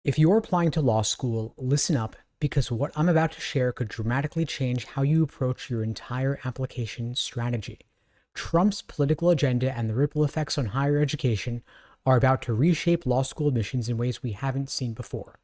If you're applying to law school, listen up because what I'm about to share could dramatically change how you approach your entire application strategy. Trump's political agenda and the ripple effects on higher education are about to reshape law school admissions in ways we haven't seen before.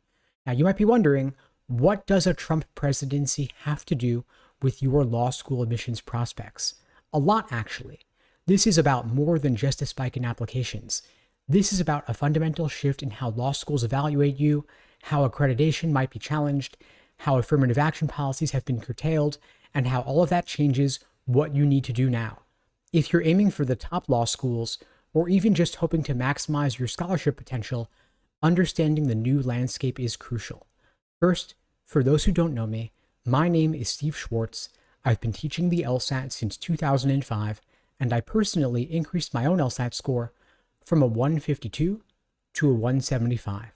Now, you might be wondering, what does a Trump presidency have to do with your law school admissions prospects? A lot, actually. This is about more than just a spike in applications. This is about a fundamental shift in how law schools evaluate you, how accreditation might be challenged, how affirmative action policies have been curtailed, and how all of that changes what you need to do now. If you're aiming for the top law schools, or even just hoping to maximize your scholarship potential, understanding the new landscape is crucial. First, for those who don't know me, my name is Steve Schwartz. I've been teaching the LSAT since 2005, and I personally increased my own LSAT score from a 152 to a 175.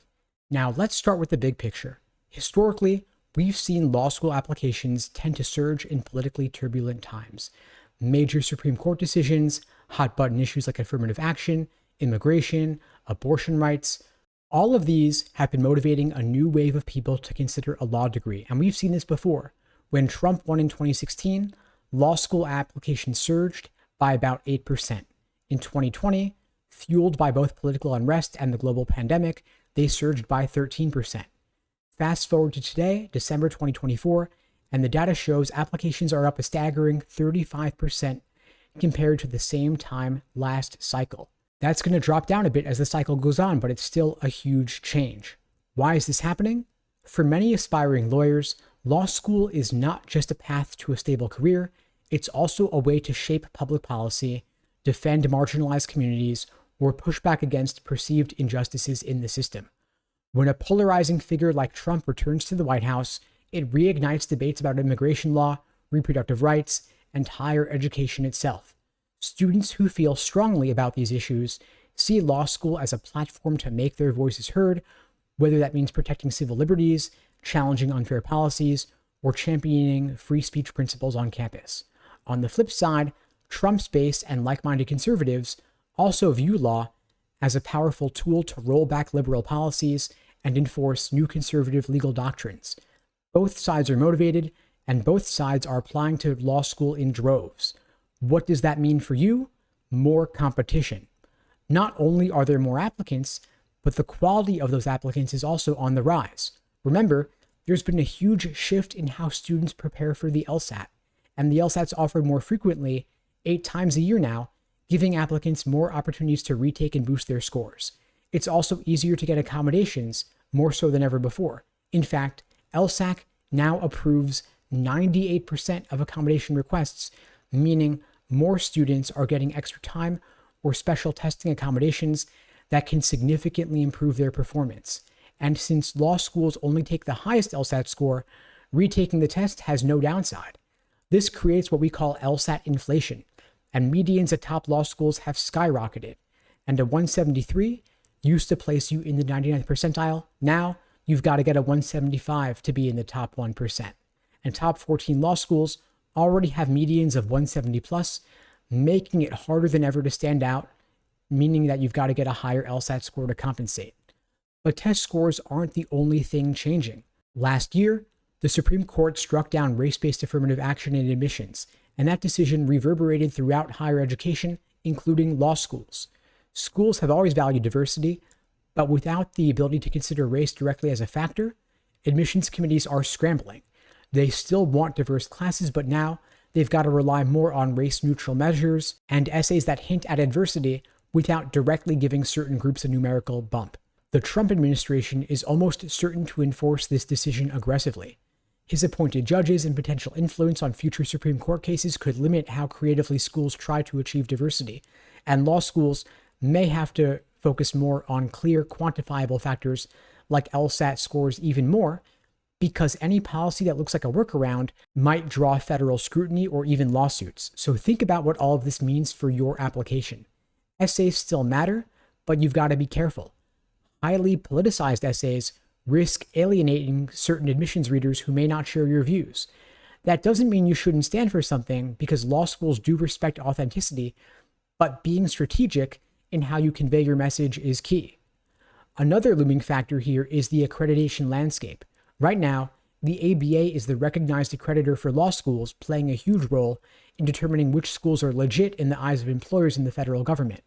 Now, let's start with the big picture. Historically, we've seen law school applications tend to surge in politically turbulent times. Major Supreme Court decisions, hot button issues like affirmative action, immigration, abortion rights, all of these have been motivating a new wave of people to consider a law degree. And we've seen this before. When Trump won in 2016, law school applications surged by about 8%. In 2020, fueled by both political unrest and the global pandemic, they surged by 13%. Fast forward to today, December 2024, and the data shows applications are up a staggering 35% compared to the same time last cycle. That's going to drop down a bit as the cycle goes on, but it's still a huge change. Why is this happening? For many aspiring lawyers, law school is not just a path to a stable career, it's also a way to shape public policy, defend marginalized communities, or push back against perceived injustices in the system. When a polarizing figure like Trump returns to the White House, it reignites debates about immigration law, reproductive rights, and higher education itself. Students who feel strongly about these issues see law school as a platform to make their voices heard, whether that means protecting civil liberties, challenging unfair policies, or championing free speech principles on campus. On the flip side, Trump's base and like-minded conservatives also view law as a powerful tool to roll back liberal policies and enforce new conservative legal doctrines. Both sides are motivated, and both sides are applying to law school in droves. What does that mean for you? More competition. Not only are there more applicants, but the quality of those applicants is also on the rise. Remember, there's been a huge shift in how students prepare for the LSAT, and the LSAT's offered more frequently, 8 times a year now, giving applicants more opportunities to retake and boost their scores. It's also easier to get accommodations, more so than ever before. In fact, LSAC now approves 98% of accommodation requests, meaning more students are getting extra time or special testing accommodations that can significantly improve their performance. And since law schools only take the highest LSAT score, retaking the test has no downside. This creates what we call LSAT inflation, and medians at top law schools have skyrocketed. And a 173 used to place you in the 99th percentile. Now you've got to get a 175 to be in the top 1%. And top 14 law schools already have medians of 170 plus, making it harder than ever to stand out, meaning that you've got to get a higher LSAT score to compensate. But test scores aren't the only thing changing. Last year, the Supreme Court struck down race-based affirmative action in admissions, and that decision reverberated throughout higher education, including law schools. Schools have always valued diversity, but without the ability to consider race directly as a factor, admissions committees are scrambling. They still want diverse classes, but now they've got to rely more on race-neutral measures and essays that hint at adversity without directly giving certain groups a numerical bump. The Trump administration is almost certain to enforce this decision aggressively. His appointed judges and potential influence on future Supreme Court cases could limit how creatively schools try to achieve diversity, and law schools may have to focus more on clear, quantifiable factors like LSAT scores even more, because any policy that looks like a workaround might draw federal scrutiny or even lawsuits. So think about what all of this means for your application. Essays still matter, but you've got to be careful. Highly politicized essays risk alienating certain admissions readers who may not share your views. That doesn't mean you shouldn't stand for something, because law schools do respect authenticity, but being strategic in how you convey your message is key. Another looming factor here is the accreditation landscape. Right now, the ABA is the recognized accreditor for law schools, playing a huge role in determining which schools are legit in the eyes of employers in the federal government.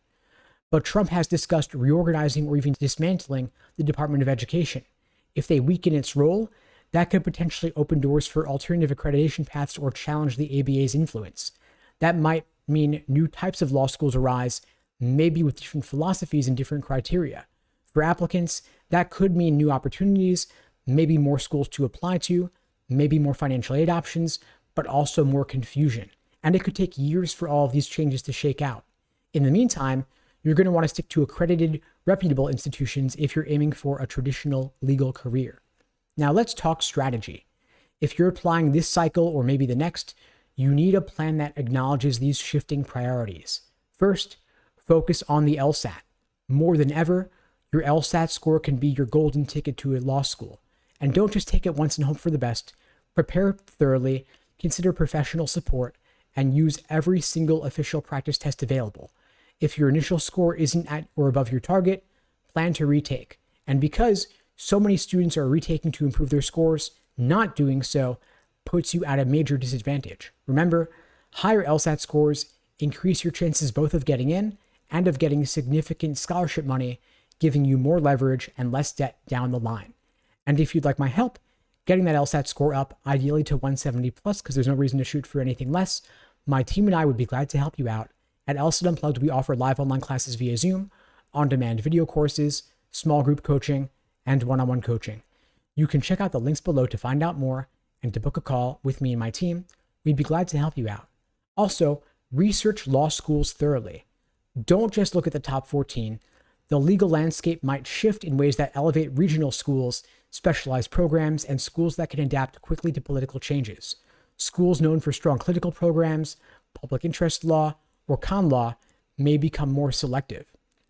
But Trump has discussed reorganizing or even dismantling the Department of Education. If they weaken its role, that could potentially open doors for alternative accreditation paths or challenge the ABA's influence. That might mean new types of law schools arise, maybe with different philosophies and different criteria. For applicants, that could mean new opportunities, maybe more schools to apply to, maybe more financial aid options, but also more confusion. And it could take years for all of these changes to shake out. In the meantime, you're going to want to stick to accredited, reputable institutions if you're aiming for a traditional legal career. Now let's talk strategy. If you're applying this cycle or maybe the next, you need a plan that acknowledges these shifting priorities. First, focus on the LSAT. More than ever, your LSAT score can be your golden ticket to a law school. And don't just take it once and hope for the best. Prepare thoroughly, consider professional support, and use every single official practice test available. If your initial score isn't at or above your target, plan to retake. And because so many students are retaking to improve their scores, not doing so puts you at a major disadvantage. Remember, higher LSAT scores increase your chances both of getting in and of getting significant scholarship money, giving you more leverage and less debt down the line. And if you'd like my help getting that LSAT score up, ideally to 170 plus, because there's no reason to shoot for anything less, my team and I would be glad to help you out. At LSAT Unplugged, we offer live online classes via Zoom, on-demand video courses, small group coaching, and one-on-one coaching. You can check out the links below to find out more and to book a call with me and my team. We'd be glad to help you out. Also, research law schools thoroughly. Don't just look at the top 14. The legal landscape might shift in ways that elevate regional schools, specialized programs, and schools that can adapt quickly to political changes. Schools known for strong clinical programs, public interest law, or con law may become more selective.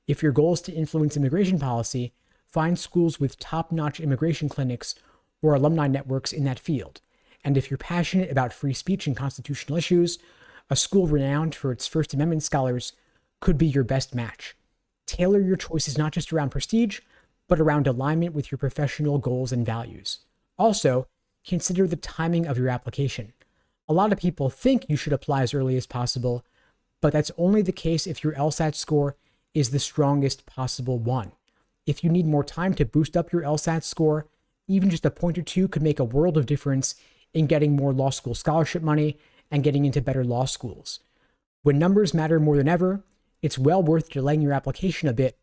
If your goal is to influence immigration policy, find schools with top-notch immigration clinics or alumni networks in that field. And if you're passionate about free speech and constitutional issues, a school renowned for its First Amendment scholars could be your best match. Tailor your choices not just around prestige, but around alignment with your professional goals and values. Also, consider the timing of your application. A lot of people think you should apply as early as possible, but that's only the case if your LSAT score is the strongest possible one. If you need more time to boost up your LSAT score, even just a point or two could make a world of difference in getting more law school scholarship money and getting into better law schools. When numbers matter more than ever, it's well worth delaying your application a bit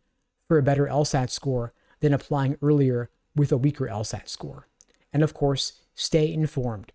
for a better LSAT score than applying earlier with a weaker LSAT score. And of course, stay informed.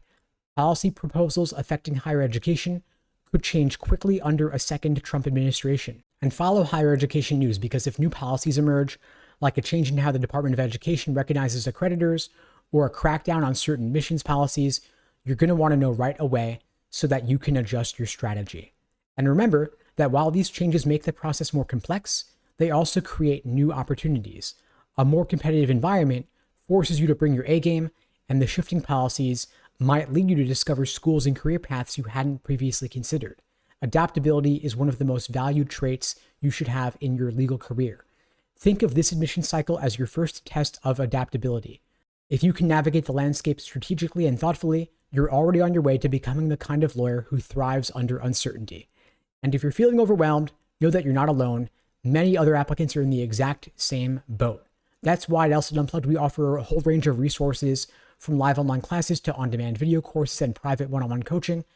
Policy proposals affecting higher education could change quickly under a second Trump administration. And follow higher education news, because if new policies emerge, like a change in how the Department of Education recognizes accreditors or a crackdown on certain admissions policies, you're going to want to know right away so that you can adjust your strategy. And remember that while these changes make the process more complex, they also create new opportunities. A more competitive environment forces you to bring your A game, and the shifting policies might lead you to discover schools and career paths you hadn't previously considered. Adaptability is one of the most valued traits you should have in your legal career. Think of this admission cycle as your first test of adaptability. If you can navigate the landscape strategically and thoughtfully, you're already on your way to becoming the kind of lawyer who thrives under uncertainty. And if you're feeling overwhelmed, know that you're not alone. Many other applicants are in the exact same boat. That's why at LSAT Unplugged, we offer a whole range of resources, from live online classes to on-demand video courses and private one-on-one coaching,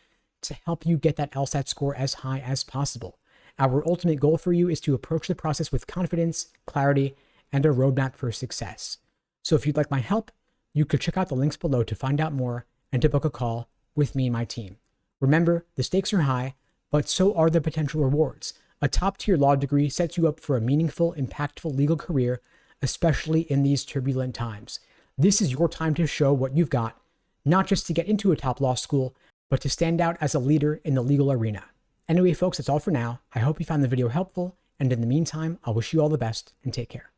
to help you get that LSAT score as high as possible. Our ultimate goal for you is to approach the process with confidence, clarity, and a roadmap for success. So if you'd like my help, you could check out the links below to find out more and to book a call with me and my team. Remember, the stakes are high, but so are the potential rewards. A top-tier law degree sets you up for a meaningful, impactful legal career, especially in these turbulent times. This is your time to show what you've got, not just to get into a top law school, but to stand out as a leader in the legal arena. Anyway, folks, that's all for now. I hope you found the video helpful, and in the meantime, I'll wish you all the best and take care.